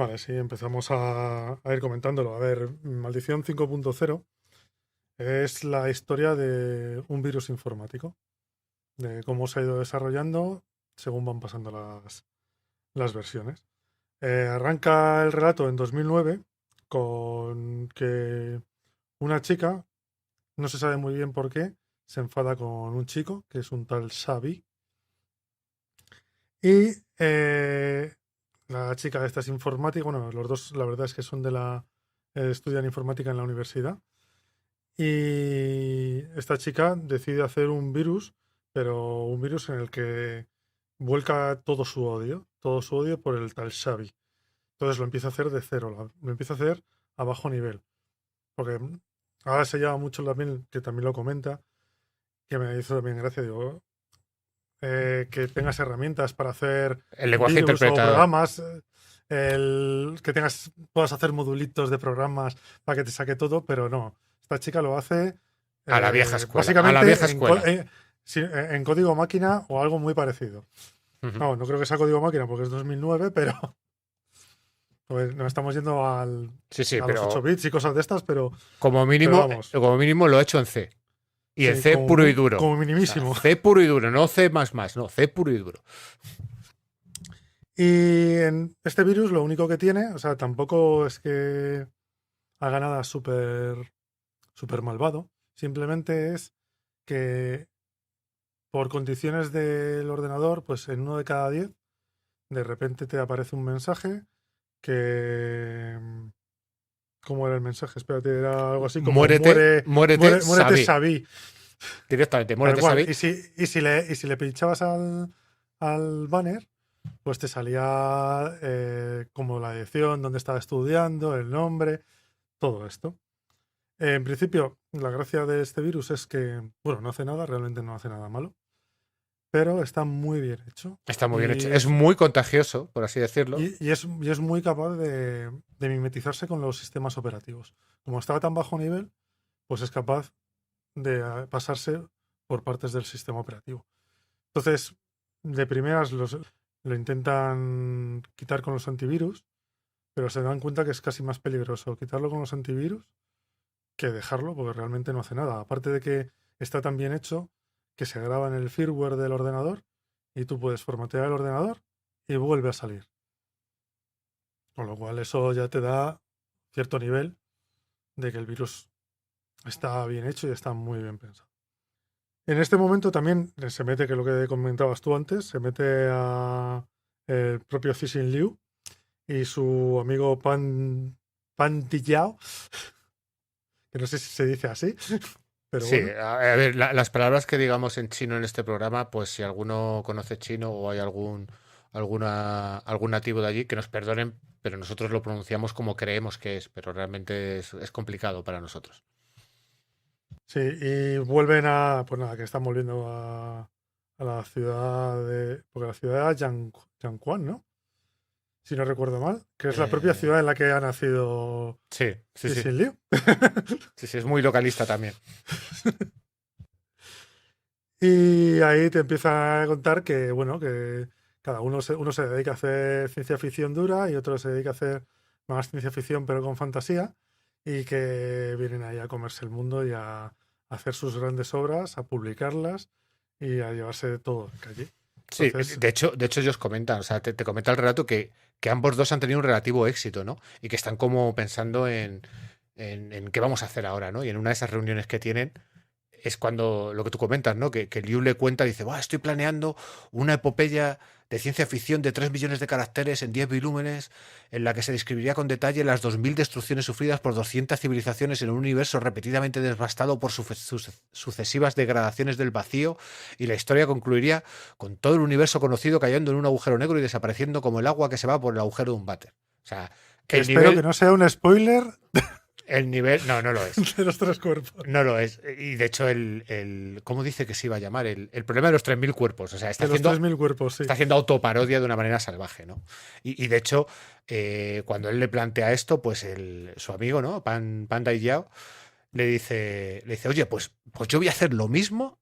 Vale, sí, empezamos a ir comentándolo. A ver, Maldición 5.0 es la historia de un virus informático, de cómo se ha ido desarrollando según van pasando las versiones. Arranca el relato en 2009 con que una chica, no se sabe muy bien por qué, se enfada con un chico, que es un tal Xavi, y la chica esta es informática, bueno, los dos la verdad es que son estudian informática en la universidad, y esta chica decide hacer un virus, pero un virus en el que vuelca todo su odio por el tal Xavi. Entonces lo empieza a hacer de cero, lo empieza a hacer a bajo nivel. Porque ahora se llama mucho también, que también lo comenta, que me hizo también gracia, digo, que tengas herramientas para hacer El lenguaje virus o interpretador. programas, que puedas hacer modulitos de programas para que te saque todo, pero no. Esta chica lo hace A la vieja escuela. A la vieja básicamente escuela. sí, en código máquina o algo muy parecido. Ujú. No, no creo que sea código máquina porque es 2009, pero pues, nos estamos yendo Sí, sí, a los 8 pero bits y cosas de estas, pero vamos, como mínimo lo he hecho en C. Y en sí, C puro y duro. como O sea, minimísimo. C puro y duro, no C++, no, C puro y duro. Y en este virus lo único que tiene, o sea, tampoco es que haga nada súper malvado, simplemente es que por condiciones del ordenador, pues en uno de cada 10, de repente te aparece un mensaje que... ¿Cómo era el mensaje? Espérate, era algo así como Muérete, muérete sabí. Xavi, Directamente, tal muérete, cual. sabí. Y si le pinchabas al banner, pues te salía como la dirección, dónde estaba estudiando, el nombre, todo esto. En principio, la gracia de este virus es que, bueno, no hace nada, realmente no hace nada malo, pero está muy bien hecho Está muy bien hecho. y Es es, muy contagioso, por así decirlo. y es muy capaz de mimetizarse con los sistemas operativos. Como estaba tan bajo nivel, pues es capaz de pasarse por partes del sistema operativo. Entonces, de primeras lo intentan quitar con los antivirus, pero se dan cuenta que es casi más peligroso quitarlo con los antivirus que dejarlo, porque realmente no hace nada. Aparte de que está tan bien hecho que se graba en el firmware del ordenador y tú puedes formatear el ordenador y vuelve a salir. Con lo cual eso ya te da cierto nivel de que el virus está bien hecho y está muy bien pensado. En este momento también se mete, que es lo que comentabas tú antes, se mete a el propio Cixin Liu y su amigo Pan Dillao, que no sé si se dice así, pero Sí, bueno. a ver, las palabras que digamos en chino en este programa, pues si alguno conoce chino o hay algún nativo de allí, que nos perdonen, pero nosotros lo pronunciamos como creemos que es, pero realmente es complicado para nosotros. Sí, y vuelven pues nada, que están volviendo a la ciudad porque la ciudad era Yanquan, ¿no? Si no recuerdo mal, que es la propia Eh, ciudad en la que ha nacido sí, sí, sí, Cixin Liu. sí, sí, es muy localista también. Y ahí te empiezan a contar que, bueno, que cada uno se dedica a hacer ciencia ficción dura y otro se dedica a hacer más ciencia ficción pero con fantasía y que vienen ahí a comerse el mundo y a hacer sus grandes obras, a publicarlas y a llevarse todo de calle. Sí, Entonces, de hecho ellos comentan, o sea, te comenta el relato que ambos dos han tenido un relativo éxito, ¿no? Y que están como pensando en qué vamos a hacer ahora, ¿no? Y en una de esas reuniones que tienen es cuando lo que tú comentas, ¿no? Que Liu le cuenta, dice, "Buah, estoy planeando una epopeya de ciencia ficción de 3 millones de caracteres en 10 volúmenes, en la que se describiría con detalle las 2000 destrucciones sufridas por 200 civilizaciones en un universo repetidamente devastado por sucesivas degradaciones del vacío, y la historia concluiría con todo el universo conocido cayendo en un agujero negro y desapareciendo como el agua que se va por el agujero de un váter". O sea, que el espero que nivel, no sea un spoiler no, no lo es. de los tres cuerpos, No lo es. Y de hecho, ¿cómo dice que se iba a llamar? El problema de los 3000 cuerpos. O sea, de los 3000 cuerpos, sí. está haciendo autoparodia de una manera salvaje, ¿no? Y de hecho, cuando él le plantea esto, pues su amigo, ¿no? Panda y Yao, le dice, oye, pues yo voy a hacer lo mismo,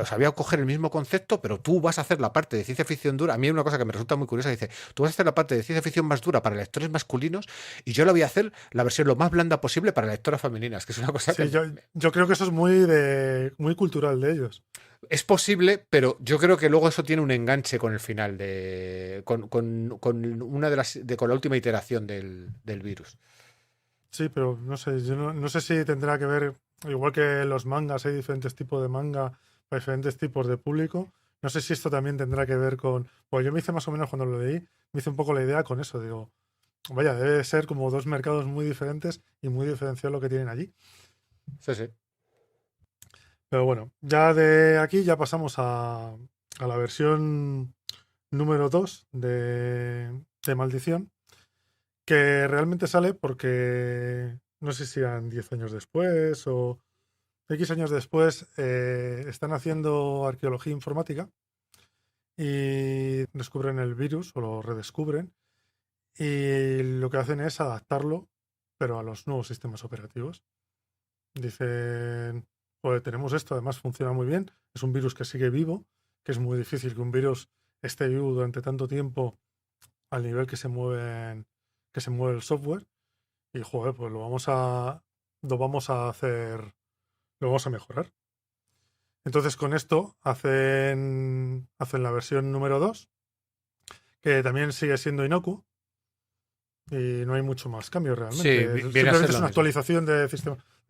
sabía coger el mismo concepto, pero tú vas a hacer la parte de ciencia ficción dura. A mí hay una cosa que me resulta muy curiosa, dice, tú vas a hacer la parte de ciencia ficción más dura para lectores masculinos y yo la voy a hacer la versión lo más blanda posible para lectoras femeninas, que es una cosa Sí, que yo creo que eso es muy cultural de ellos. es posible, pero yo creo que luego eso tiene un enganche con el final con una de con la última iteración del virus. Sí, pero no sé, yo no sé si tendrá que ver, igual que los mangas, hay diferentes tipos de manga para diferentes tipos de público. No sé si esto también tendrá que ver con. Pues yo me hice más o menos cuando lo leí, me hice un poco la idea con eso. Digo, vaya, debe ser como dos mercados muy diferentes y muy diferenciados lo que tienen allí. Sí, sí. Pero bueno, ya de aquí ya pasamos a la versión número 2 de Maldición, que realmente sale porque no sé si eran 10 años después o X años después, están haciendo arqueología informática y descubren el virus o lo redescubren y lo que hacen es adaptarlo, pero a los nuevos sistemas operativos. Dicen, pues tenemos esto, además funciona muy bien, es un virus que sigue vivo, que es muy difícil que un virus esté vivo durante tanto tiempo al nivel que se mueve el software y joder, pues lo vamos a hacer, lo vamos a mejorar. Entonces con esto hacen la versión número 2 que también sigue siendo inocuo y no hay mucho más cambio Sí, realmente. viene a ser Simplemente es lo una mismo. actualización de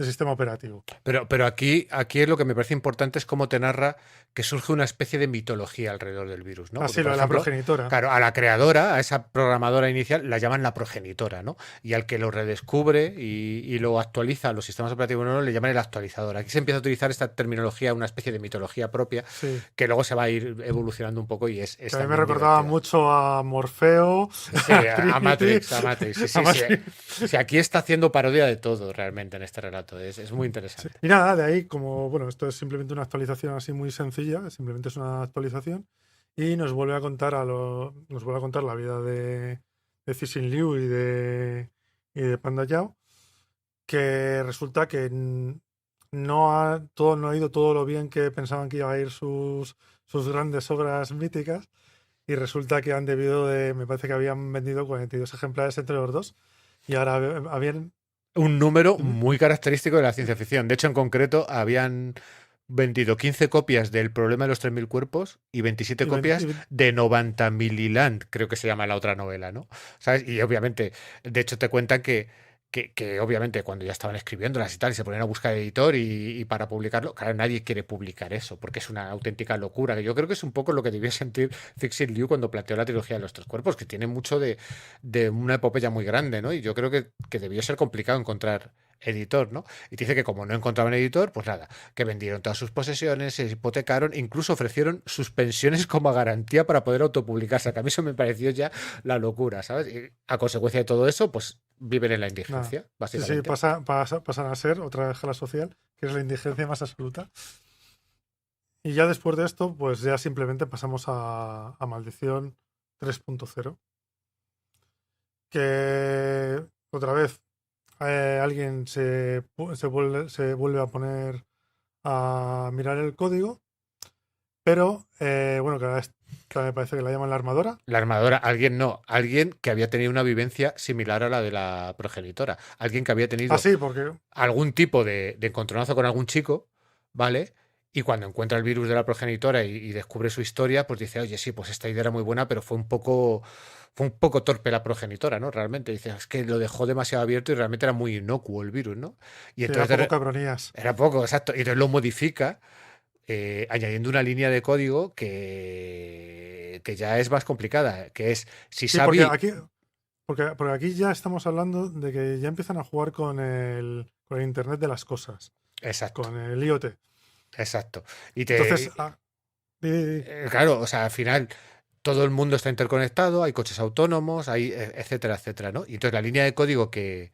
sistema operativo. Pero aquí es lo que me parece importante es cómo te narra que surge una especie de mitología alrededor del virus, ¿no? Porque, Así lo por de la ejemplo, progenitora. claro, a la creadora, a esa programadora inicial, la llaman la progenitora, ¿no? Y al que lo redescubre y lo actualiza a los sistemas operativos nuevos le llaman el actualizador. Aquí se empieza a utilizar esta terminología, una especie de mitología propia, Sí. que luego se va a ir evolucionando un poco y es Que a mí me también recordaba divertida. mucho a Morfeo, Sí, a a Trinity, Matrix, sí, a sí, sí. Matrix. Sí, aquí está haciendo parodia de todo realmente en este relato. Es muy Sí. interesante. Y nada, de ahí, como bueno, esto es simplemente una actualización así muy sencilla, simplemente es una actualización, y nos vuelve a contar nos vuelve a contar la vida de Cixin Liu y de Panda Yao, que resulta que todo no ha ido todo lo bien que pensaban que iba a ir sus grandes obras míticas, y resulta que han debido me parece que habían vendido 42 ejemplares entre los dos, y ahora habían. Un número Dime. muy característico de la ciencia ficción. De hecho, en concreto, habían vendido 15 copias del Problema de los 3000 cuerpos y 27 Y ven- copias y- de 90 Mililand, creo que se llama la otra novela, ¿no? ¿Sabes? Y obviamente, de hecho, te cuentan que obviamente cuando ya estaban escribiéndolas y tal, y se ponían a buscar editor y para publicarlo, claro, nadie quiere publicar eso, porque es una auténtica locura, que yo creo que es un poco lo que debió sentir Cixin Liu cuando planteó la trilogía de los tres cuerpos, que tiene mucho de una epopeya muy grande, ¿no? Y yo creo que debió ser complicado encontrar editor, ¿no? Y te dice que como no encontraban editor, pues nada, que vendieron todas sus posesiones, se hipotecaron, incluso ofrecieron sus pensiones como garantía para poder autopublicarse, que a mí eso me pareció ya la locura, ¿sabes? Y a consecuencia de todo eso, pues viven en la Nada. indigencia, Sí, sí, básicamente. pasan a ser otra escala social, que es la indigencia más absoluta. Y ya después de esto, pues ya simplemente pasamos a Maldición 3.0, que otra vez alguien se vuelve a poner a mirar el código, pero bueno, que ahora esta me parece que la llaman la armadora. La armadora, alguien no, alguien que había tenido una vivencia similar a la de la progenitora, alguien que había Ah, tenido sí, porque. algún tipo de encontronazo con algún chico, ¿vale? Y cuando encuentra el virus de la progenitora y descubre su historia, pues dice, oye, sí, pues esta idea era muy buena, pero fue un poco torpe la progenitora, ¿no? Realmente dice, es que lo dejó demasiado abierto y realmente era muy inocuo el virus, ¿no? Y Sí, era entonces poco cabronías. era poco, exacto. Y entonces lo modifica añadiendo una línea de código que ya es más complicada, que es si Sí, porque Xavi, aquí, porque aquí ya estamos hablando de que ya empiezan a jugar con el Internet de las cosas, exacto, con el IoT. exacto. Y Entonces, te, di- claro, o sea, al final todo el mundo está interconectado, hay coches autónomos, hay etcétera, etcétera, ¿no? Y entonces la línea de código que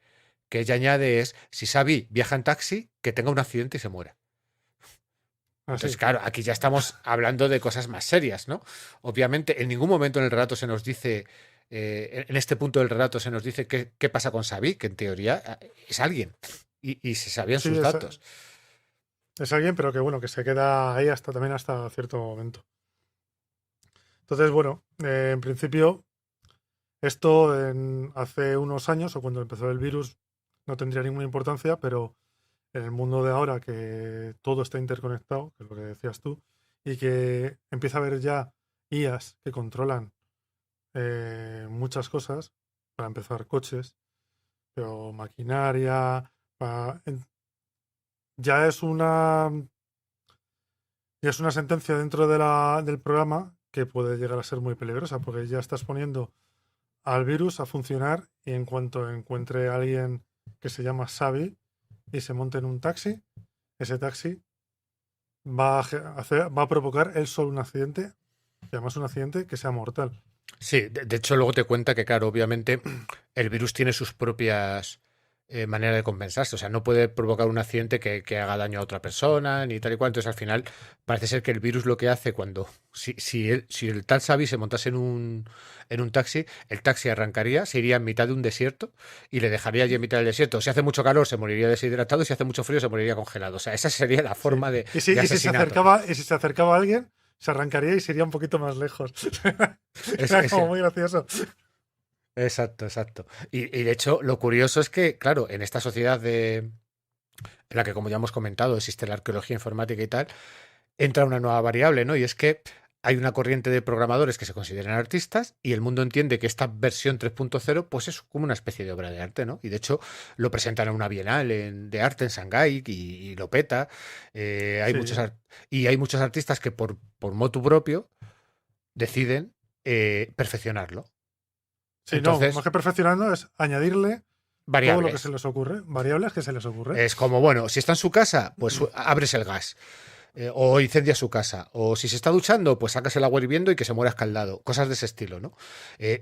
ella añade es si Xavi viaja en taxi, que tenga un accidente y se muera. Entonces, así. claro, aquí ya estamos hablando de cosas más serias, ¿no? Obviamente, en ningún momento en el relato se nos dice, en este punto del relato se nos dice qué pasa con Xavi, que en teoría es alguien y se sabían Sí, sus datos. Es alguien, pero que bueno, que se queda ahí también hasta cierto momento. Entonces, bueno, en principio, esto hace unos años, o cuando empezó el virus, no tendría ninguna importancia, pero en el mundo de ahora que todo está interconectado, que es lo que decías tú, y que empieza a haber ya IAs que controlan muchas cosas, para empezar coches, pero maquinaria, ya es una ya es una sentencia dentro del programa que puede llegar a ser muy peligrosa, porque ya estás poniendo al virus a funcionar y en cuanto encuentre a alguien que se llama Xavi y se monte en un taxi, ese taxi va a provocar él solo un accidente, y además un accidente que sea mortal. Sí, de hecho luego te cuenta que, claro, obviamente el virus tiene sus propias maneras de compensarse. O sea, no puede provocar un accidente que haga daño a otra persona, ni tal y cual. Entonces, al final, parece ser que el virus lo que hace cuando, si el tal Xavi se montase en un taxi, el taxi arrancaría, se iría en mitad de un desierto y le dejaría allí en mitad del desierto. Si hace mucho calor, se moriría deshidratado y si hace mucho frío, se moriría congelado. O sea, esa sería la Sí. forma Y de asesinato. si se acercaba a alguien, se arrancaría y se iría un poquito más lejos. Es, Era es, como muy gracioso. exacto, exacto. Y de hecho, lo curioso es que, claro, en esta sociedad en la que, como ya hemos comentado, existe la arqueología informática y tal, entra una nueva variable, ¿no? Y es que hay una corriente de programadores que se consideran artistas y el mundo entiende que esta versión 3.0 pues es como una especie de obra de arte, ¿no? Y de hecho lo presentan en una bienal de arte en Shanghái y lo peta. Sí. Y hay muchos artistas que por motu propio deciden perfeccionarlo. Sí, no, más Entonces, que perfeccionando es añadirle todo lo que se variables. les ocurre, variables que se les ocurre. Es como, bueno, si está en su casa, pues abres el gas. O incendia su casa. O si se está duchando, pues sacas el agua hirviendo y que se muera escaldado. Cosas de ese estilo, ¿no?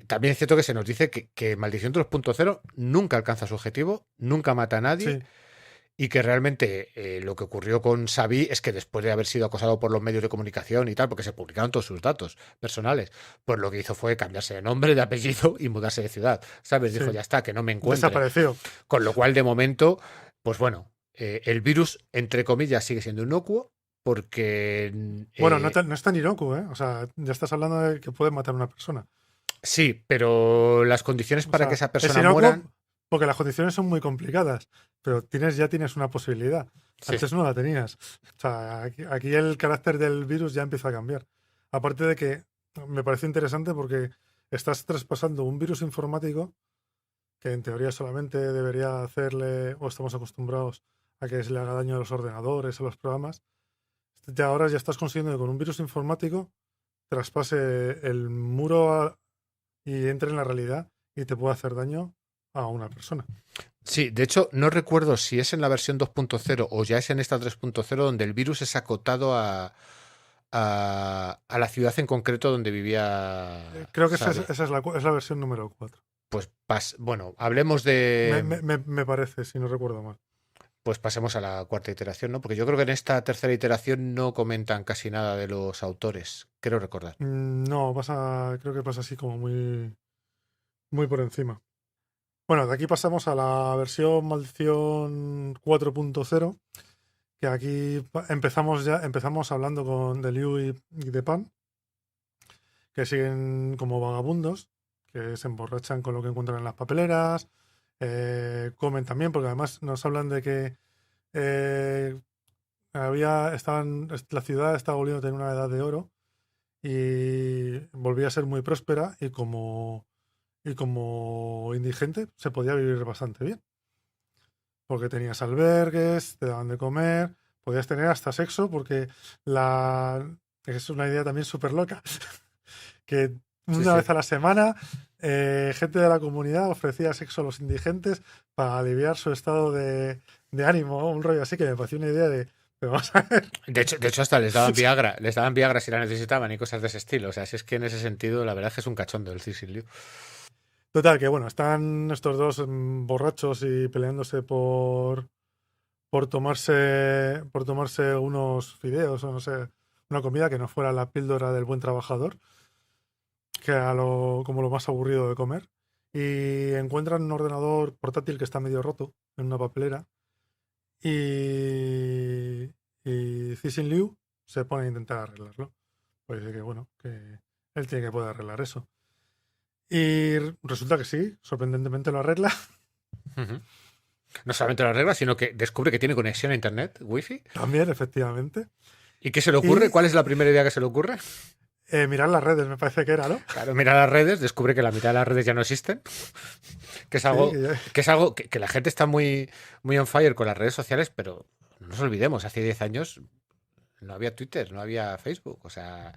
También es cierto que se nos dice que Maldición 3.0 nunca alcanza su objetivo, nunca mata a nadie. Sí, Y que realmente lo que ocurrió con Xavi es que después de haber sido acosado por los medios de comunicación y tal, porque se publicaron todos sus datos personales, pues lo que hizo fue cambiarse de nombre, de apellido y mudarse de ciudad. ¿Sabes? Dijo, sí. ya está, que no me encuentren. Desapareció. Con lo cual, de momento, pues bueno, el virus, entre comillas, sigue siendo inocuo porque Bueno, no es tan inocuo, ¿eh? O sea, ya estás hablando de que puede matar a una persona. sí, pero las condiciones O para que sea, esa es persona inocuo mueran, porque las condiciones son muy complicadas, pero ya tienes una posibilidad. sí, Antes no la tenías. O sea, aquí el carácter del virus ya empieza a cambiar. Aparte de que me parece interesante porque estás traspasando un virus informático que en teoría solamente debería hacerle, o estamos acostumbrados a que se le haga daño a los ordenadores, a los programas. Ya ahora ya estás consiguiendo que con un virus informático traspase el muro y entre en la realidad y te puede hacer daño a una persona. sí, de hecho, no recuerdo si es en la versión 2.0 o ya es en esta 3.0 donde el virus es acotado a la ciudad en concreto donde vivía Creo que Xavi. esa es es la versión número 4. Pues bueno, hablemos de, Me parece, si no recuerdo mal. pues pasemos a la cuarta iteración, ¿no? Porque yo creo que en esta tercera iteración no comentan casi nada de los autores, creo recordar. No, creo que pasa así como muy por encima. Bueno, de aquí pasamos a la versión Maldición 4.0, que aquí empezamos hablando de Liu y de Pan, que siguen como vagabundos, que se emborrachan con lo que encuentran en las papeleras, comen también, porque además nos hablan de que eh, la ciudad estaba volviendo a tener una edad de oro y volvía a ser muy próspera y como indigente se podía vivir bastante bien, porque tenías albergues, te daban de comer, podías tener hasta sexo, porque es una idea también súper loca, que Sí, una sí. vez a la semana gente de la comunidad ofrecía sexo a los indigentes para aliviar su estado de ánimo, un rollo así que me pareció una idea pero vamos a ver. De hecho hasta les daban Viagra si la necesitaban y cosas de ese estilo. O sea, si es que en ese sentido, la verdad es que es un cachondo el Cecilio. Total, que bueno, están estos dos borrachos y peleándose por tomarse unos fideos o no sé, una comida que no fuera la píldora del buen trabajador, que como lo más aburrido de comer. Y encuentran un ordenador portátil que está medio roto en una papelera. Y, Y Cixin Liu se pone a intentar arreglarlo. Pues dice que bueno, que él tiene que poder arreglar eso. Y resulta que sí, sorprendentemente lo arregla. Ujú. No solamente lo arregla, sino que descubre que tiene conexión a internet, wifi. También, efectivamente. ¿Y qué se le ocurre? Y ¿Cuál es la primera idea que se le ocurre? mirar las redes, me parece que era, ¿no? Claro, mira las redes, descubre que la mitad de las redes ya no existen, que es Sí, algo, que que es algo que la gente está muy, muy on fire con las redes sociales, pero no nos olvidemos, hace 10 años no había Twitter, no había Facebook, o sea,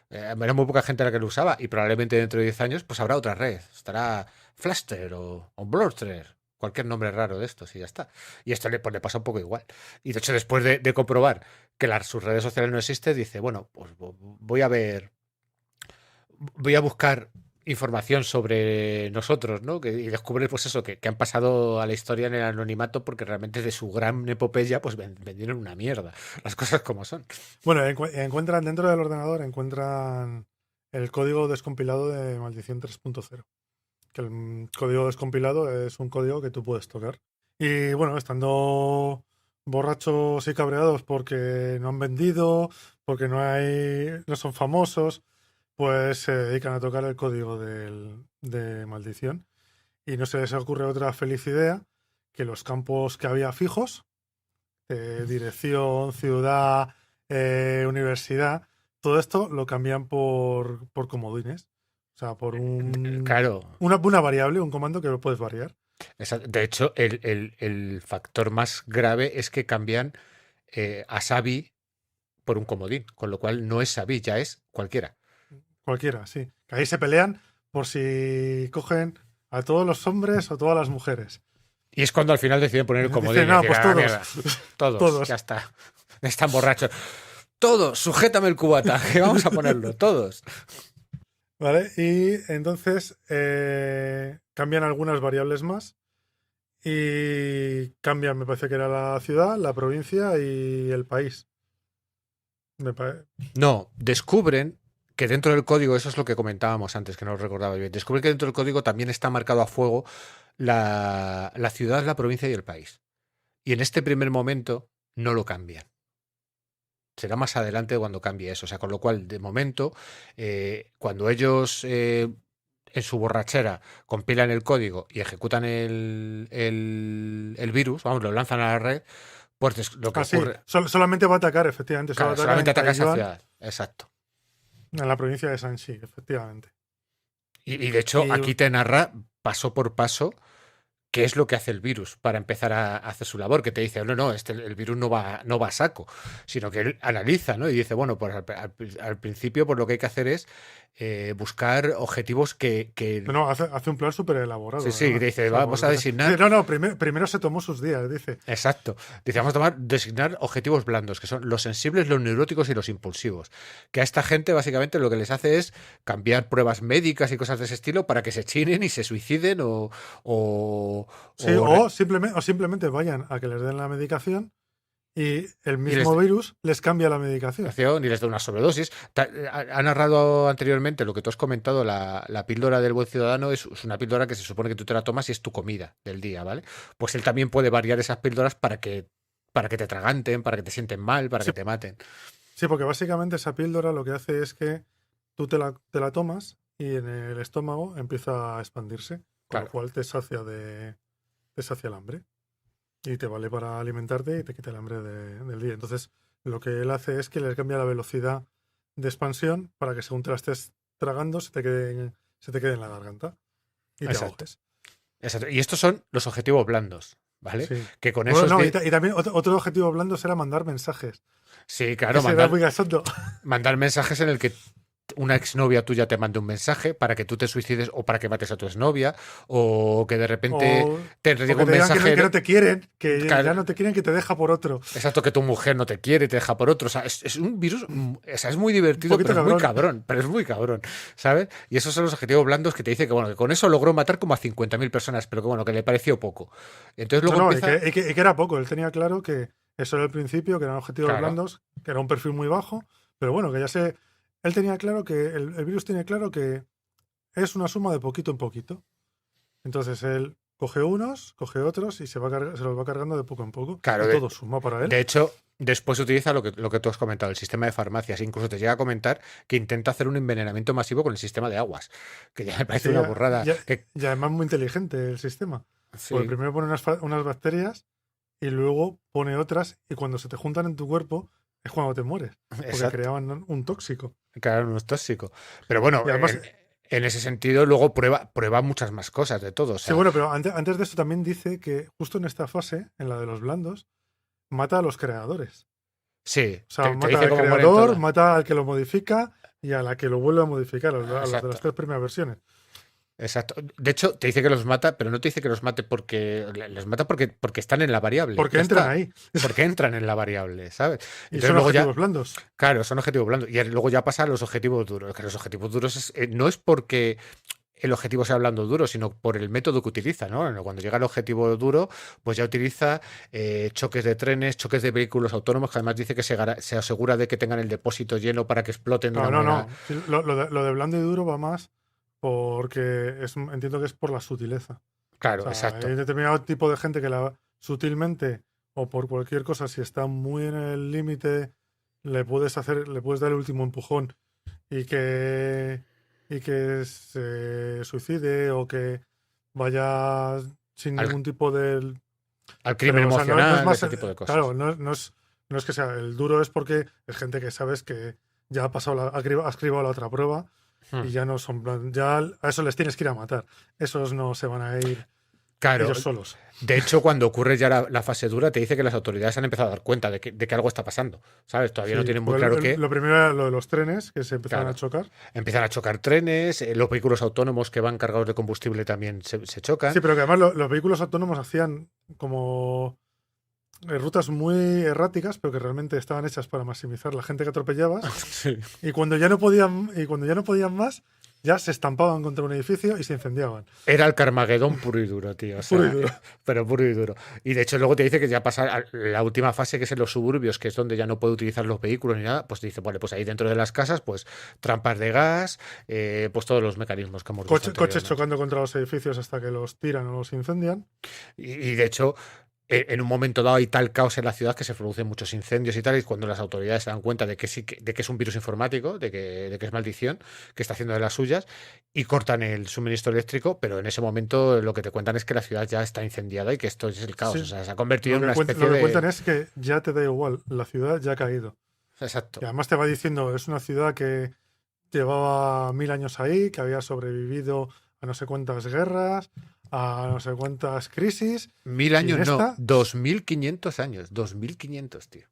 era muy poca gente la que lo usaba y probablemente dentro de 10 años pues habrá otra red, estará Fluster o Blurster, cualquier nombre raro de estos y ya está. Y esto pues, le pasa un poco igual. Y de hecho después de comprobar que sus redes sociales no existen, dice, bueno, pues voy a buscar información sobre nosotros, ¿no? Y descubrir, pues eso, que han pasado a la historia en el anonimato porque realmente de su gran epopeya, pues vendieron una mierda. Las cosas como son. bueno, encuentran dentro del ordenador, encuentran el código descompilado de Maldición 3.0. Que el código descompilado es un código que tú puedes tocar. Y bueno, estando borrachos y cabreados porque no han vendido, porque no son famosos, pues se dedican a tocar el código de Maldición. Y no se les ocurre otra feliz idea que los campos que había fijos, dirección, ciudad, universidad, todo esto lo cambian por comodines. O sea, por Claro. una variable, un comando que lo puedes variar. De hecho, el factor más grave es que cambian a Xavi por un comodín, con lo cual no es Xavi, ya es cualquiera. Cualquiera, sí. Que ahí se pelean por si cogen a todos los hombres o todas las mujeres. Y es cuando al final deciden poner el comodín Dicen, y no, decir, pues ah, todos. mierda, todos, ya Todos. está. Están borrachos. Todos, sujétame el cubata, que vamos a ponerlo, todos. ¿Vale? Y entonces cambian algunas variables más. Y cambian, me parece que era la ciudad, la provincia y el país. Me pare- No, descubren que dentro del código, eso es lo que comentábamos antes, que no lo recordaba bien, descubren que dentro del código también está marcado a fuego la ciudad, la provincia y el país. Y en este primer momento no lo cambian. Será más adelante cuando cambie eso. O sea, con lo cual, de momento, cuando ellos en su borrachera compilan el código y ejecutan el virus, vamos, lo lanzan a la red, pues lo que Ah, sí. ocurre. Solamente va a atacar, efectivamente. Solo Claro, ataca solamente en ataca esa Taiwán, ciudad. Exacto. en la provincia de Shanxi, efectivamente. Y de hecho, Y aquí te narra paso por paso qué es lo que hace el virus para empezar a hacer su labor, que te dice, no, no, el virus no va a saco, sino que él analiza, ¿no? Y dice, bueno, pues al principio pues lo que hay que hacer es buscar objetivos que. no, hace un plan súper Sí, elaborado, sí, que te además. O dice, sea, vamos a dice, designar. no, no, primero se tomó sus días, dice. Exacto. Dice, vamos a designar objetivos blandos, que son los sensibles, los neuróticos y los impulsivos. Que a esta gente básicamente lo que les hace es cambiar pruebas médicas y cosas de ese estilo para que se chinen y se suiciden o, Sí, o re- o simplemente vayan a que les den la medicación y el y les mismo virus les cambia la medicación. y les da una sobredosis. Ha narrado anteriormente lo que tú has comentado, la píldora del buen ciudadano es una píldora que se supone que tú te la tomas y es tu comida del día, ¿vale? Pues él también puede variar esas píldoras para que te atraganten, para que te sienten mal, para Sí, que te maten. sí, porque básicamente esa píldora lo que hace es que tú te la tomas y en el estómago empieza a expandirse, con lo Claro, cual te sacia el hambre y te vale para alimentarte y te quita el hambre del día. Entonces, lo que él hace es que le cambia la velocidad de expansión para que según te la estés tragando se te quede en la garganta y te exacto, ahogues. exacto. Y estos son los objetivos blandos, ¿vale? Sí. Que con Bueno, esos no, y también otro objetivo blando será mandar mensajes. sí, Que claro, será muy cachondo. mandar mensajes en el que una exnovia tuya te mande un mensaje para que tú te suicides o para que mates a tu exnovia o que de repente O, te o llegue que un te digan mensaje. que no te quieren, que ya Claro, no te quieren, que te deja por otro. exacto, que tu mujer no te quiere y te deja por otro. O sea, es un virus, o sea, es muy Un divertido, poquito pero es muy cabrón. cabrón, ¿sabes? Y esos son los objetivos blandos que te dice que, bueno, que con eso logró matar como a 50.000 personas, pero que, bueno, que le pareció poco. Entonces No, luego no, y empieza, que era poco. Él tenía claro que eso era el principio, que eran objetivos claro, blandos, que era un perfil muy bajo, pero bueno, que ya sé. Él tenía claro que el virus tiene claro que es una suma de poquito en poquito. Entonces él coge unos, coge otros y se los va cargando de poco en poco. claro, Y todo suma para él. de hecho, Después utiliza lo que tú has comentado, el sistema de farmacias. Incluso te llega a comentar que intenta hacer un envenenamiento masivo con el sistema de aguas, que ya me parece Sí, una burrada. y además muy inteligente el sistema. Porque Sí, primero pone unas bacterias y luego pone otras, y cuando se te juntan en tu cuerpo es cuando te mueres, porque exacto. creaban un tóxico. Claro, no es tóxico. Pero bueno, Y además, en ese sentido, luego prueba muchas más cosas de todo. O sí, sea, bueno, pero antes de eso también dice que justo en esta fase, en la de los blandos, mata a los creadores. sí, O sea, te mata dice al cómo mueren creador, todas. mata al que lo modifica y a la que lo vuelve a modificar, a los de las Exacto. 3 primeras versiones. Exacto. De hecho, te dice que los mata, pero no te dice que los mate porque les mata porque están en la variable. Porque Ya entran está. ahí Porque entran en la variable, ¿sabes? y Entonces son luego ya, objetivos blandos. claro, son objetivos blandos. Y luego ya pasa a los objetivos duros. Que los objetivos duros no es porque el objetivo sea blando duro, sino por el método que utiliza, ¿no? Cuando llega el objetivo duro, pues ya utiliza choques de trenes, choques de vehículos autónomos, que además dice que se asegura de que tengan el depósito lleno para que exploten de No, una no, manera. no. Sí, lo de blando y duro va más porque entiendo que es por la sutileza. O Claro, sea, hay exacto. determinado tipo de gente que sutilmente o por cualquier cosa, si está muy en el límite, le puedes dar el último empujón y que, y que se suicide o que vaya sin Al, ningún tipo de... al crimen Pero, o sea, no es emocional, más, ese tipo de claro, cosas. no es que sea el duro, es porque es gente que sabes que ya ha pasado ha escribado la otra prueba Hmm. y ya no son ya a eso les tienes que ir a matar. Esos no se van a ir Claro, ellos solos. de hecho, cuando ocurre ya la fase dura, te dice que las autoridades han empezado a dar cuenta de que algo está pasando, ¿sabes? Todavía no Sí, tienen muy pues claro qué. lo primero era lo de los trenes que se empezaron a Claro, chocar. empiezan a chocar trenes, los vehículos autónomos que van cargados de combustible también se chocan. Sí, pero que además los vehículos autónomos hacían como rutas muy erráticas, pero que realmente estaban hechas para maximizar la gente que atropellabas. Sí. Y cuando ya no podían más, ya se estampaban contra un edificio y se incendiaban. Era el Carmagedón puro y duro, tío. O Puro y sea, duro. pero puro y duro. Y de hecho, luego te dice que ya pasa a la última fase, que es en los suburbios, que es donde ya no puede utilizar los vehículos ni nada. Pues te dice, vale, pues ahí dentro de las casas, pues trampas de gas, pues todos los mecanismos que hemos visto Coches anteriormente. chocando contra los edificios hasta que los tiran o los incendian. Y de hecho, en un momento dado hay tal caos en la ciudad que se producen muchos incendios y tal, y cuando las autoridades se dan cuenta de que sí, de que es un virus informático, de que es maldición, que está haciendo de las suyas, y cortan el suministro eléctrico, pero en ese momento lo que te cuentan es que la ciudad ya está incendiada y que esto es el caos. O Sí, sea, se ha convertido en una especie lo que cuentan de. es que ya te da igual, la ciudad ya ha caído. Y Exacto. además te va diciendo, es una ciudad que llevaba 1000 años ahí, que había sobrevivido a no sé cuántas guerras, a no sé cuántas crisis, Mil y en años no, esta, 2500 años, 2500, tío.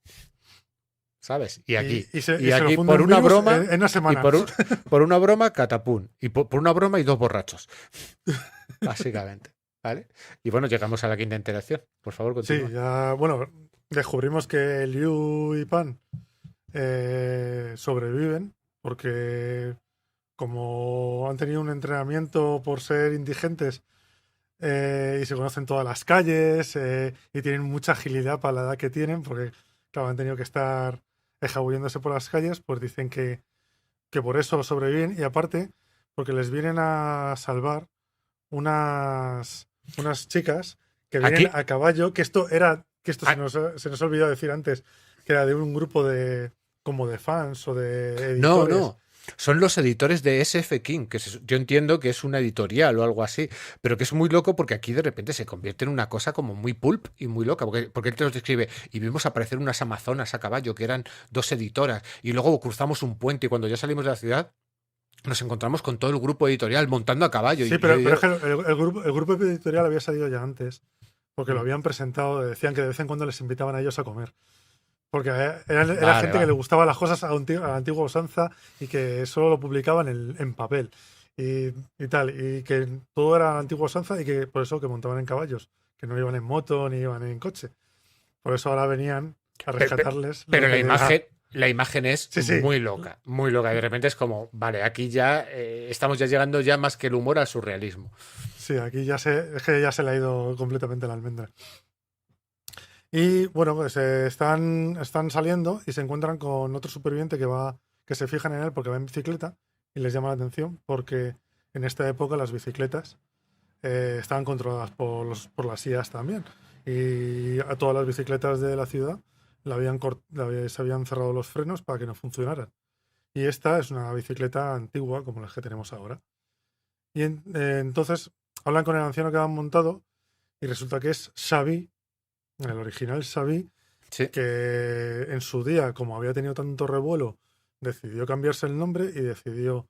¿Sabes? Y aquí, y y se lo aquí funde por un una virus broma, en una y semana. por una broma, catapún. Y por una broma y dos borrachos. Básicamente. ¿Vale? Y bueno, llegamos a la quinta interacción. Por favor, Sí, continúa. ya, bueno, descubrimos que Liu y Pan sobreviven porque como han tenido un entrenamiento por ser indigentes y se conocen todas las calles y tienen mucha agilidad para la edad que tienen, porque claro, han tenido que estar escabulléndose por las calles, pues dicen que por eso sobreviven y aparte porque les vienen a salvar unas chicas que vienen Aquí. a caballo, que esto ah, se nos ha olvidado decir antes, que era de un grupo de como de fans o de no, editores. no. Son los editores de SF King, que yo entiendo que es una editorial o algo así, pero que es muy loco porque aquí de repente se convierte en una cosa como muy pulp y muy loca, porque él te los describe y vimos aparecer unas amazonas a caballo que eran dos editoras y luego cruzamos un puente y cuando ya salimos de la ciudad nos encontramos con todo el grupo editorial montando a caballo Sí, pero es que el grupo editorial había salido ya antes, porque lo Mm. habían presentado, decían que de vez en cuando les invitaban a ellos a comer. Porque era Vale, gente que le vale. gustaban las cosas a la antigua usanza y que solo lo publicaban en papel y tal. Y que todo era a la antigua usanza y que por eso que montaban en caballos, que no iban en moto ni iban en coche. Por eso ahora venían a Pe- pe- rescatarles lo Pero que era. la imagen es Sí, sí, muy loca, muy loca. Y de repente es como, vale, aquí ya estamos ya llegando ya más que el humor al surrealismo. sí, aquí es que ya se le ha ido completamente la almendra. Y bueno, pues están saliendo y se encuentran con otro superviviente que se fijan en él porque va en bicicleta y les llama la atención porque en esta época las bicicletas estaban controladas por las IAs también. Y a todas las bicicletas de la ciudad se habían cerrado los frenos para que no funcionaran. Y esta es una bicicleta antigua como las que tenemos ahora. Y entonces hablan con el anciano que han montado y resulta que es Xavi, el original Xavi, Sí. que en su día, como había tenido tanto revuelo, decidió cambiarse el nombre y decidió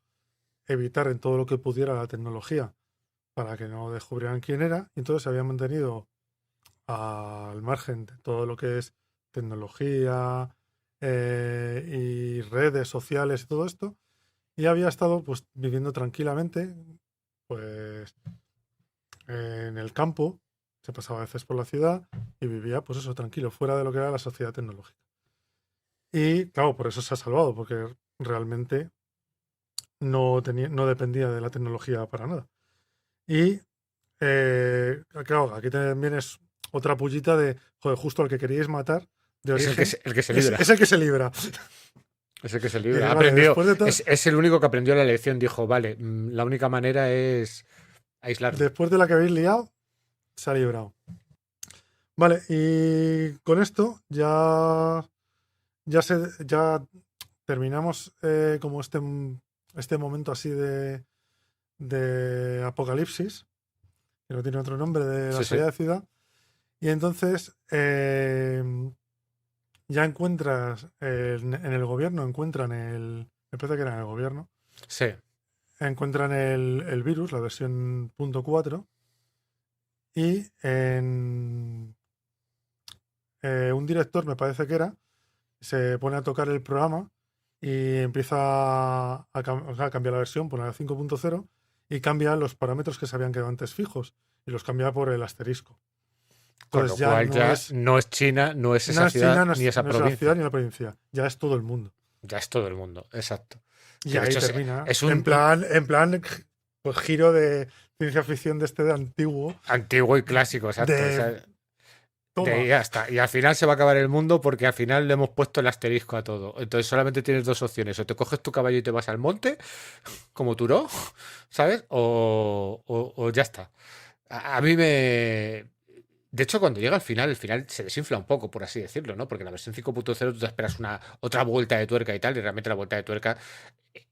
evitar en todo lo que pudiera la tecnología para que no descubrieran quién era. Y entonces se había mantenido al margen de todo lo que es tecnología y redes sociales y todo esto. Y había estado pues viviendo tranquilamente pues en el campo, se pasaba a veces por la ciudad y vivía pues eso, tranquilo, fuera de lo que era la sociedad tecnológica. Y claro, por eso se ha salvado, porque realmente no dependía de la tecnología para nada. Y claro, aquí también es otra pullita de, joder, justo al que queríais matar de Es el que origen, se, el que se libra. es el que se libra. Es el que se Y libra. dices, Ha vale, aprendido. después de todo, Es el único que aprendió la lección. Dijo, vale, la única manera es aislarme. después de la que habéis liado, se ha librado. Vale, y con esto ya terminamos como este momento así de apocalipsis, que no tiene otro nombre, de la Sí, sí. salida de ciudad. Y entonces ya encuentras en el gobierno, me parece que era en el gobierno, Sí. encuentran el virus, la versión .4, y un director, me parece que era, se pone a tocar el programa y empieza o sea, cambia la versión, pone la 5.0 y cambia los parámetros que se habían quedado antes fijos y los cambia por el asterisco. Con Entonces lo ya cual ya no es China, no es no esa es China, ciudad ni esa no es la ciudad provincia. ni la provincia, ya es todo el mundo. Ya es todo el mundo. Exacto. Y Que de ahí hecho termina. es En plan, pues giro de ciencia ficción de este de antiguo. antiguo y clásico, exacto. O De sea, de ahí toma. ya está. Y al final se va a acabar el mundo porque al final le hemos puesto el asterisco a todo. Entonces solamente tienes dos opciones. O te coges tu caballo y te vas al monte, como Turó, ¿sabes? O ya está. A mí me... De hecho, cuando llega al final, el final se desinfla un poco, por así decirlo, ¿no? Porque en la versión 5.0 tú te esperas una otra vuelta de tuerca y tal, y realmente la vuelta de tuerca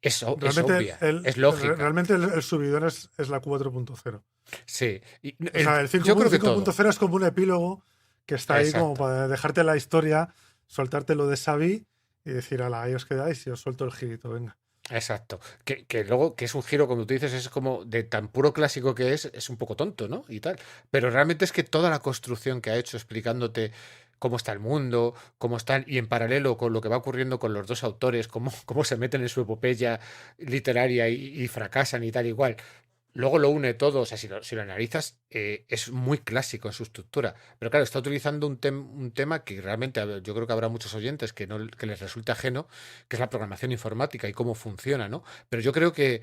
es Realmente obvia, es lógica. realmente el subidón es la 4.0 Sí. O sea, el Yo creo que todo. 5.0 es como un epílogo que está ahí como Exacto. para dejarte la historia, soltarte lo de Xavi y decir, ala, ahí os quedáis y os suelto el girito, venga. Exacto. Que luego, que es un giro, como tú dices, es como de tan puro clásico que es un poco tonto, ¿no? Y tal. Pero realmente es que toda la construcción que ha hecho explicándote cómo está el mundo, cómo están, y en paralelo con lo que va ocurriendo con los dos autores, cómo se meten en su epopeya literaria y fracasan y tal igual. Luego lo une todo, o sea, si lo analizas, es muy clásico en su estructura. Pero claro, está utilizando un tema que realmente yo creo que habrá muchos oyentes que les resulte ajeno, que es la programación informática y cómo funciona, ¿no? Pero yo creo que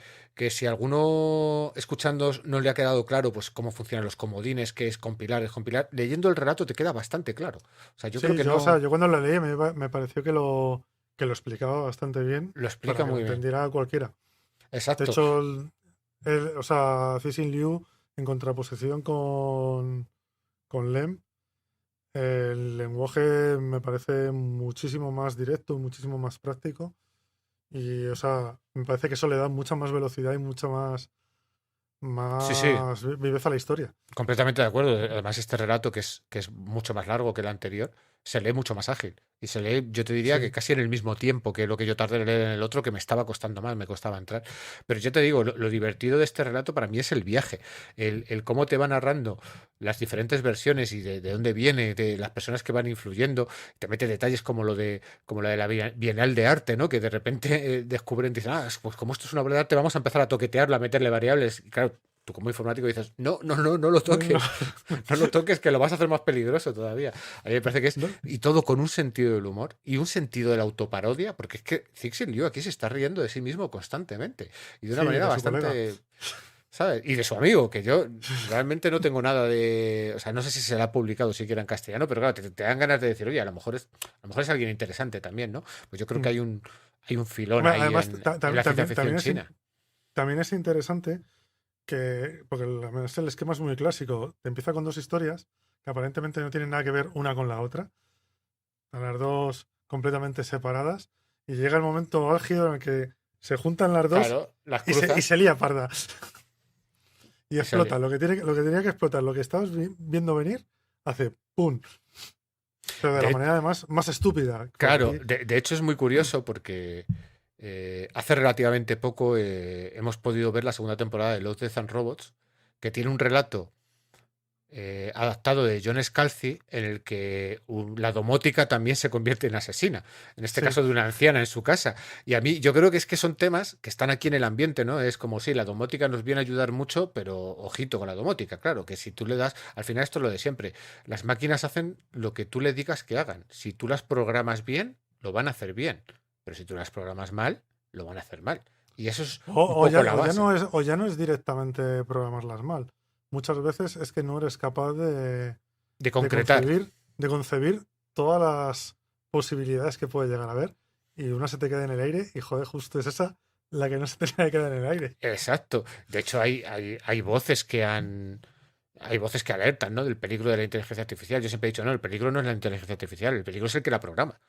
si alguno escuchando no le ha quedado claro, pues cómo funcionan los comodines, qué es compilar, leyendo el relato te queda bastante claro. O sea, yo creo Sí, que yo, o sea, no yo cuando lo leí me pareció que lo explicaba bastante bien lo para explica que lo muy bien. entendiera cualquiera. De Exacto. hecho, o sea, Cixin Liu, en contraposición con Lem, el lenguaje me parece muchísimo más directo, muchísimo más práctico. Y, o sea, me parece que eso le da mucha más velocidad y mucha Sí, sí. más viveza a la historia. Completamente de acuerdo. Además, este relato, que es mucho más largo que el anterior, se lee mucho más ágil. Y se lee, yo te diría que Sí, casi en el mismo tiempo que lo que yo tardé en leer en el otro, que me estaba costando más, me costaba entrar. Pero yo te digo, lo divertido de este relato para mí es el viaje. El cómo te va narrando las diferentes versiones y de dónde viene, de las personas que van influyendo. Te mete detalles como la de la Bienal de Arte, ¿no? Que de repente descubren, dicen, pues como esto es una obra de arte, vamos a empezar a toquetearlo, a meterle variables. Y claro, tú como informático dices, no, no, no, no lo no, toques, no lo toques, que lo vas a hacer más peligroso todavía. A mí me parece que es, no, y todo con un sentido del humor y un sentido de la autoparodia, porque es que Cixin Liu aquí se está riendo de sí mismo constantemente y de una sí, manera de su colega. bastante, ¿sabes? Y de su amigo, que yo realmente no tengo nada de, o sea, no sé si se la ha publicado siquiera en castellano, pero claro, te dan ganas de decir, oye, a lo mejor es alguien interesante también, ¿no? Pues yo creo que Mm. hay un filón Hombre, ahí además, en la ciencia ficción china. también es interesante porque el esquema es muy clásico. Te empieza con dos historias que aparentemente no tienen nada que ver una con la otra. a las dos completamente separadas, y llega el momento álgido en el que se juntan las dos Claro, las y cruzas se lía parda. Y y sale. explota. Lo que tenía que explotar, lo que estabas viendo venir, hace ¡pum! Pero de la De, manera además más estúpida. Porque claro, aquí. de hecho es muy curioso porque hace relativamente poco hemos podido ver la segunda temporada de Love, Death and Robots, que tiene un relato adaptado de John Scalzi en el que la domótica también se convierte en asesina, en este Sí, caso de una anciana en su casa. Y a mí yo creo que es que son temas que están aquí en el ambiente, ¿no? Es como si la domótica nos viene a ayudar mucho, pero ojito con la domótica, claro, que si tú le das, al final esto es lo de siempre, las máquinas hacen lo que tú les digas que hagan. Si tú las programas bien, lo van a hacer bien, pero si tú las programas mal, lo van a hacer mal. Y eso es un O poco ya, la base o ya no es directamente programarlas mal. Muchas veces es que no eres capaz de de concretar. concebir, de concebir todas las posibilidades que puede llegar a haber, y una se te queda en el aire y joder, justo es esa la que no se tenía que quedar en el aire. Exacto. De hecho, hay voces que han. Hay voces que alertan, ¿no? Del peligro de la inteligencia artificial. Yo siempre he dicho, no, el peligro no es la inteligencia artificial, el peligro es el que la programa.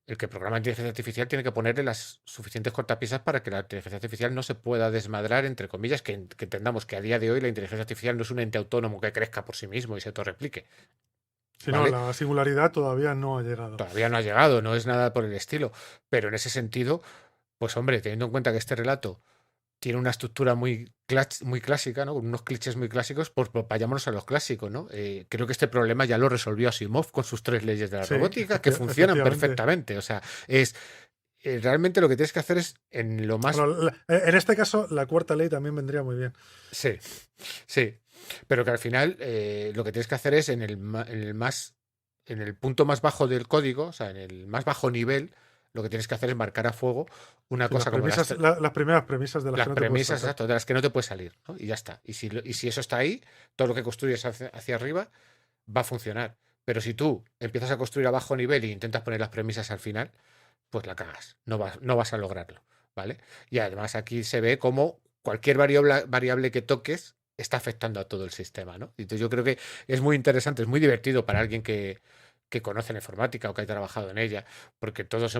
El que programa inteligencia artificial tiene que ponerle las suficientes cortapisas para que la inteligencia artificial no se pueda desmadrar, entre comillas, que entendamos que a día de hoy la inteligencia artificial no es un ente autónomo que crezca por sí mismo y se autorreplique, Si no, ¿vale? la singularidad todavía no ha llegado. Todavía no ha llegado, no es nada por el estilo. Pero en ese sentido, pues hombre, teniendo en cuenta que este relato tiene una estructura muy clásica, ¿no? Con unos clichés muy clásicos, pues vayámonos a los clásicos, ¿no? Creo que este problema ya lo resolvió Asimov con sus tres leyes de la Sí, robótica, que funcionan efectivamente. perfectamente. O sea, realmente lo que tienes que hacer es en lo más. Bueno, en este caso, la cuarta ley también vendría muy bien. Sí, sí. Pero que al final lo que tienes que hacer es en el más. En el punto más bajo del código, o sea, en el más bajo nivel, lo que tienes que hacer es marcar a fuego una Sí, cosa como las, las primeras premisas de las las que no te puedes premisas, saltar. exacto, de las que no te puedes salir, ¿no? Y ya está. Y si eso está ahí, todo lo que construyes hacia arriba va a funcionar. Pero si tú empiezas a construir a bajo nivel e intentas poner las premisas al final, pues la cagas. No vas a lograrlo, ¿vale? Y además aquí se ve como cualquier variable que toques está afectando a todo el sistema, ¿no? Entonces yo creo que es muy interesante, es muy divertido para alguien que conoce la informática o que ha trabajado en ella, porque todos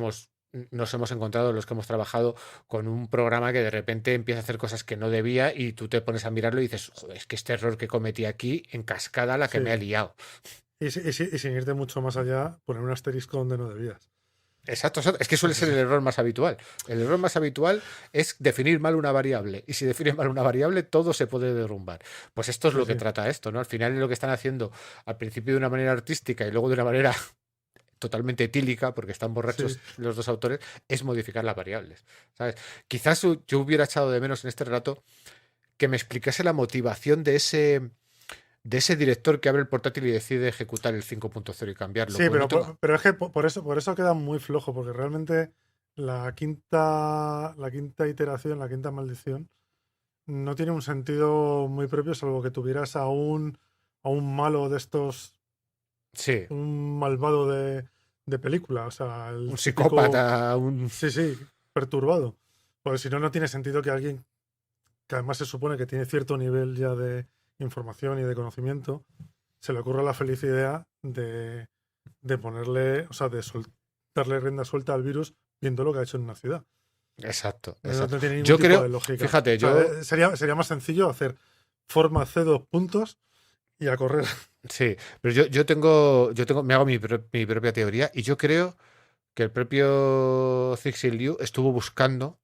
nos hemos encontrado los que hemos trabajado con un programa que de repente empieza a hacer cosas que no debía y tú te pones a mirarlo y dices, joder, es que este error que cometí aquí en cascada la que me ha Sí. liado. Y sin irte mucho más allá, poner un asterisco donde no debías. Exacto, exacto. Es que suele Porque ser el error más habitual. El error más habitual es definir mal una variable. Y si defines mal una variable, todo se puede derrumbar. Pues esto es sí, lo que sí, trata esto, ¿no? Al final es lo que están haciendo al principio de una manera artística y luego de una manera totalmente etílica, porque están sí. borrachos los dos autores, es modificar las variables. ¿Sabes? Quizás yo hubiera echado de menos en este relato que me explicase la motivación de ese director que abre el portátil y decide ejecutar el 5.0 y cambiarlo. Sí, Pues no tengo. pero es que por eso queda muy flojo, porque realmente la quinta iteración, la quinta maldición, no tiene un sentido muy propio, salvo que tuvieras a un malo de estos, Sí, un malvado de película, o sea, un el típico, psicópata, un. sí, sí, perturbado. Porque si no, no tiene sentido que alguien que además se supone que tiene cierto nivel ya de información y de conocimiento, se le ocurra la feliz idea de ponerle, o sea, de darle rienda suelta al virus viendo lo que ha hecho en una ciudad. Exacto, No, exacto. no tiene ningún Yo tipo de creo, lógica. fíjate, O sea, yo. sería más sencillo hacer forma C dos puntos y a correr. Sí, pero me hago mi propia teoría y yo creo que el propio Cixin Liu estuvo buscando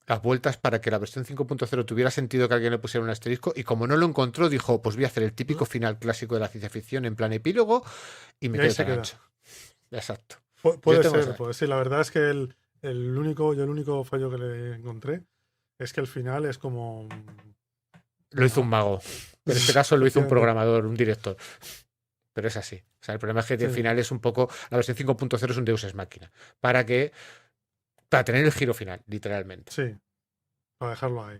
las vueltas para que la versión 5.0 tuviera sentido que alguien le pusiera un asterisco y como no lo encontró, dijo, pues voy a hacer el típico final clásico de la ciencia ficción en plan epílogo y me Y ahí quedo se tan queda. ancho. Exacto. Yo Puede tengo ser, esa. pues sí, la verdad es que el único fallo que le encontré es que el final es como. Lo hizo un Venga, mago. En este caso lo hizo un efectivamente. programador, un director. Pero es así. O sea, el problema es que al Sí, final es un poco. La versión 5.0 es un Deus Ex Machina. Para que. Para tener el giro final, literalmente. sí, para dejarlo ahí,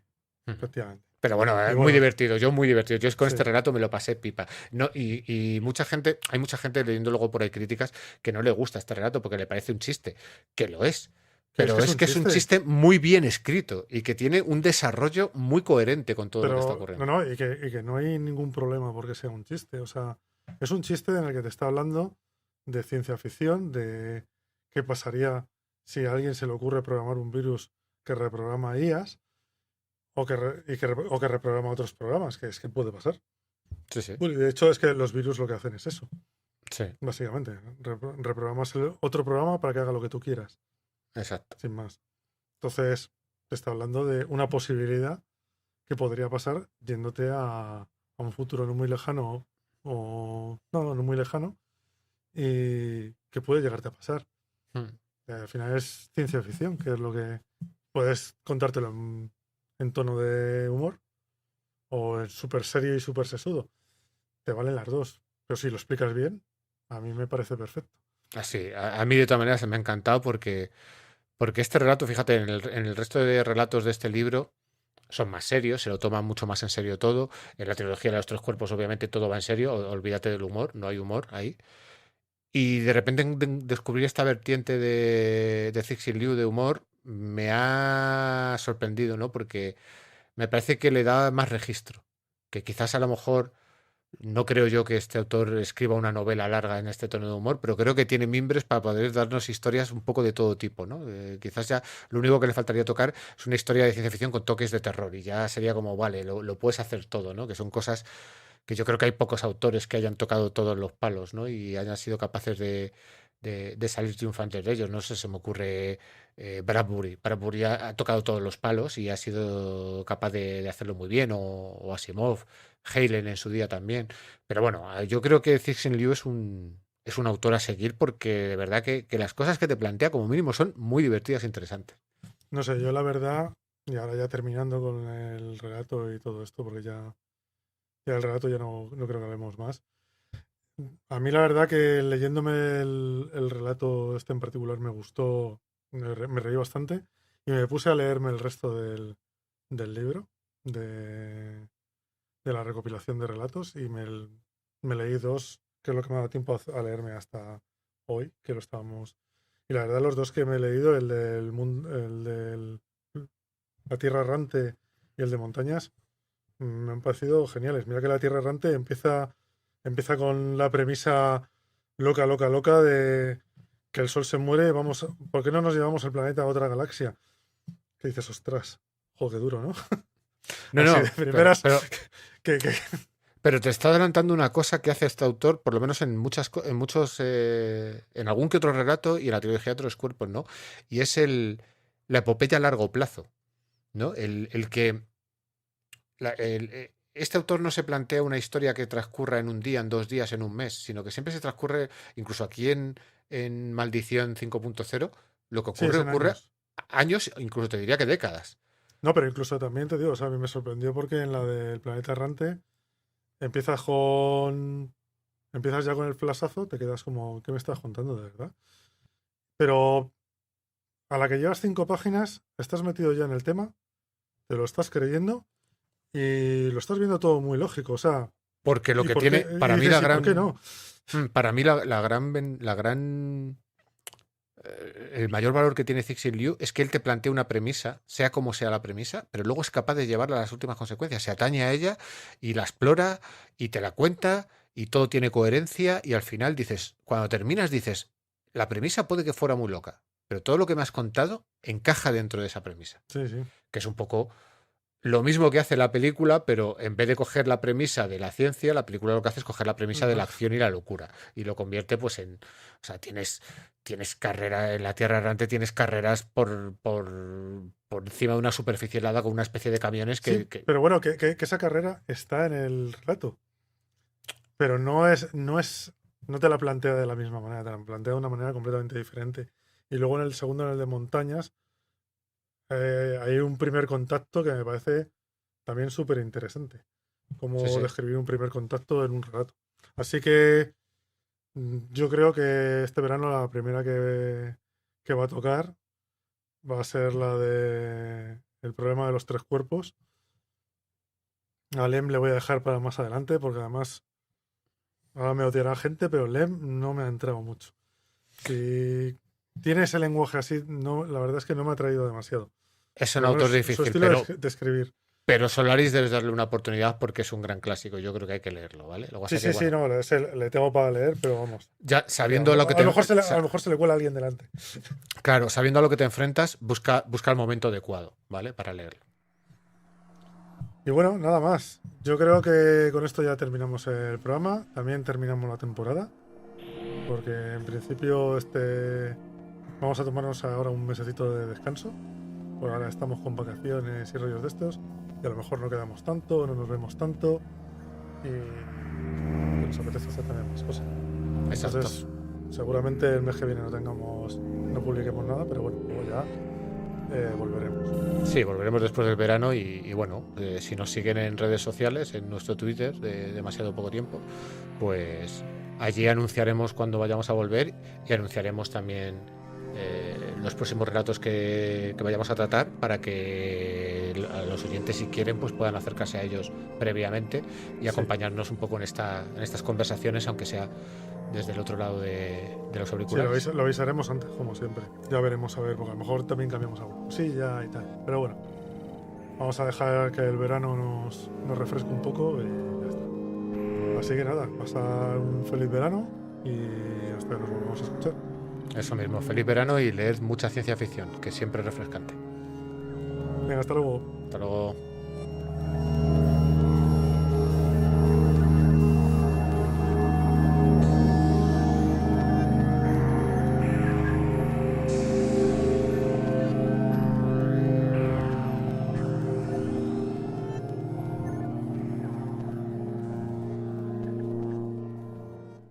Ujú. efectivamente. Pero bueno, Y es muy bueno, divertido. Yo muy divertido. Yo es con sí. este relato me lo pasé pipa. No, y mucha gente, hay mucha gente leyendo luego por ahí críticas que no le gusta este relato porque le parece un chiste. Que lo es. Que Pero es es un que es un chiste. chiste muy bien escrito y que tiene un desarrollo muy coherente con todo lo que está Pero no, ocurriendo. no, y que no hay ningún problema porque sea un chiste. O sea, es un chiste en el que te está hablando de ciencia ficción, de qué pasaría si a alguien se le ocurre programar un virus que reprograma IAs o que reprograma otros programas, que es que puede pasar. Sí, sí, Bueno, y de hecho es que los virus lo que hacen es eso, sí, básicamente. Reprogramas otro programa para que haga lo que tú quieras, exacto. sin más. Entonces, te está hablando de una posibilidad que podría pasar yéndote a un futuro no muy lejano o no muy lejano y que puede llegarte a pasar. Mm. Al final es ciencia ficción, que es lo que puedes contártelo en tono de humor o en súper serio y súper sesudo. Te valen las dos. Pero si lo explicas bien, a mí me parece perfecto. Así, a mí de todas maneras me ha encantado porque este relato, fíjate, en el resto de relatos de este libro son más serios, se lo toman mucho más en serio todo. En la trilogía de los tres cuerpos, obviamente, todo va en serio, olvídate del humor, no hay humor ahí. Y de repente descubrir esta vertiente de Cixin Liu de humor me ha sorprendido, ¿no? Porque me parece que le da más registro. Que quizás a lo mejor no creo yo que este autor escriba una novela larga en este tono de humor, pero creo que tiene mimbres para poder darnos historias un poco de todo tipo, ¿no? Quizás ya lo único que le faltaría tocar es una historia de ciencia ficción con toques de terror y ya sería como, vale, lo puedes hacer todo, ¿no? Que son cosas que yo creo que hay pocos autores que hayan tocado todos los palos, ¿no? Y hayan sido capaces de salir triunfantes de ellos. No sé, se me ocurre Bradbury. Bradbury ha tocado todos los palos y ha sido capaz de hacerlo muy bien, o Asimov, Heinlein en su día también. Pero bueno, yo creo que Cixin Liu es un autor a seguir porque de verdad que las cosas que te plantea como mínimo son muy divertidas e interesantes. No sé, yo la verdad, y ahora ya terminando con el relato y todo esto, porque ya el relato ya no creo que hablemos más. A mí la verdad que leyéndome el relato este en particular me gustó, me reí bastante y me puse a leerme el resto del libro, de, de la recopilación de relatos y me leí dos, que es lo que me ha dado tiempo a leerme hasta hoy, que lo estábamos. Y la verdad los dos que me he leído, el del mundo, el del La Tierra Errante y el de Montañas, me han parecido geniales. Mira que La Tierra Errante empieza con la premisa loca, loca, loca de que el Sol se muere, vamos, ¿por qué no nos llevamos el planeta a otra galaxia? Que dices, ostras, joder, qué duro, ¿no? No, Así de no, primeras, que pero te está adelantando una cosa que hace este autor, por lo menos en en muchos, en algún que otro relato y en la trilogía de otros cuerpos, ¿no? Y es la epopeya a largo plazo, ¿no? El que este autor no se plantea una historia que transcurra en un día, en 2 días, en un mes, sino que siempre se transcurre, incluso aquí en Maldición 5.0, lo que sí, es en ocurre años. años, incluso te diría que décadas. No, pero incluso también te digo, o sea, a mí me sorprendió porque en la del planeta errante empiezas con. Empiezas ya con el flashazo, te quedas como, ¿qué me estás contando de verdad? Pero a la que llevas 5 páginas, estás metido ya en el tema, te lo estás creyendo y lo estás viendo todo muy lógico. O sea, Porque lo ¿y que por tiene, qué? Y para mí dices, ¿y por qué no? para mí la gran el mayor valor que tiene Cixin Liu es que él te plantea una premisa, sea como sea la premisa, pero luego es capaz de llevarla a las últimas consecuencias. Se atañe a ella y la explora y te la cuenta y todo tiene coherencia y al final dices, cuando terminas dices, la premisa puede que fuera muy loca, pero todo lo que me has contado encaja dentro de esa premisa, Sí, sí. que es un poco lo mismo que hace la película, pero en vez de coger la premisa de la ciencia, la película lo que hace es coger la premisa de la acción y la locura y lo convierte pues en, o sea, tienes carrera en la Tierra Errante, tienes carreras por encima de una superficie helada con una especie de camiones Sí, pero bueno, que esa carrera está en el relato. Pero no te la plantea de la misma manera, te la plantea de una manera completamente diferente. Y luego en el segundo, en el de montañas, hay un primer contacto que me parece también súper interesante. Sí, Cómo sí. describir un primer contacto en un relato. Así que yo creo que este verano la primera que va a tocar va a ser la de el problema de los tres cuerpos. A Lem le voy a dejar para más adelante porque además ahora me odiará gente, pero Lem no me ha entrado mucho. Si tiene ese lenguaje así, no, la verdad es que no me ha traído demasiado. Es Por un lo autor menos su difícil, estilo pero de escribir. Pero Solaris debes darle una oportunidad porque es un gran clásico. Yo creo que hay que leerlo, ¿vale? Lo que pasa Sí, que, sí, sí, bueno, no, le tengo para leer, pero vamos. ya sabiendo A lo que lo mejor a lo mejor se le cuela a alguien delante. claro, sabiendo a lo que te enfrentas, busca el momento adecuado, ¿vale? Para leerlo. Y bueno, nada más. Yo creo que con esto ya terminamos el programa. También terminamos la temporada. Porque en principio vamos a tomarnos ahora un mesecito de descanso. Por ahora estamos con vacaciones y rollos de estos. Y a lo mejor no quedamos tanto, no nos vemos tanto. Y nos apetece hacer también más cosas. Exacto. Entonces, seguramente el mes que viene no publiquemos nada, pero bueno, luego ya volveremos. Sí, volveremos después del verano y bueno, si nos siguen en redes sociales, en nuestro Twitter de demasiado poco tiempo, pues allí anunciaremos cuando vayamos a volver y anunciaremos también los próximos relatos que vayamos a tratar para que a los oyentes, si quieren, pues puedan acercarse a ellos previamente y acompañarnos un poco en estas conversaciones, aunque sea desde el otro lado de los auriculares. Sí, lo avisaremos antes, como siempre. Ya veremos a ver, porque a lo mejor también cambiamos algo. Sí, ya y tal. Pero bueno, vamos a dejar que el verano nos refresque un poco y ya está. Así que nada, pasar un feliz verano y hasta que nos volvamos a escuchar. Eso mismo, feliz verano y leed mucha ciencia ficción, que siempre es refrescante. Venga, hasta luego. Hasta luego.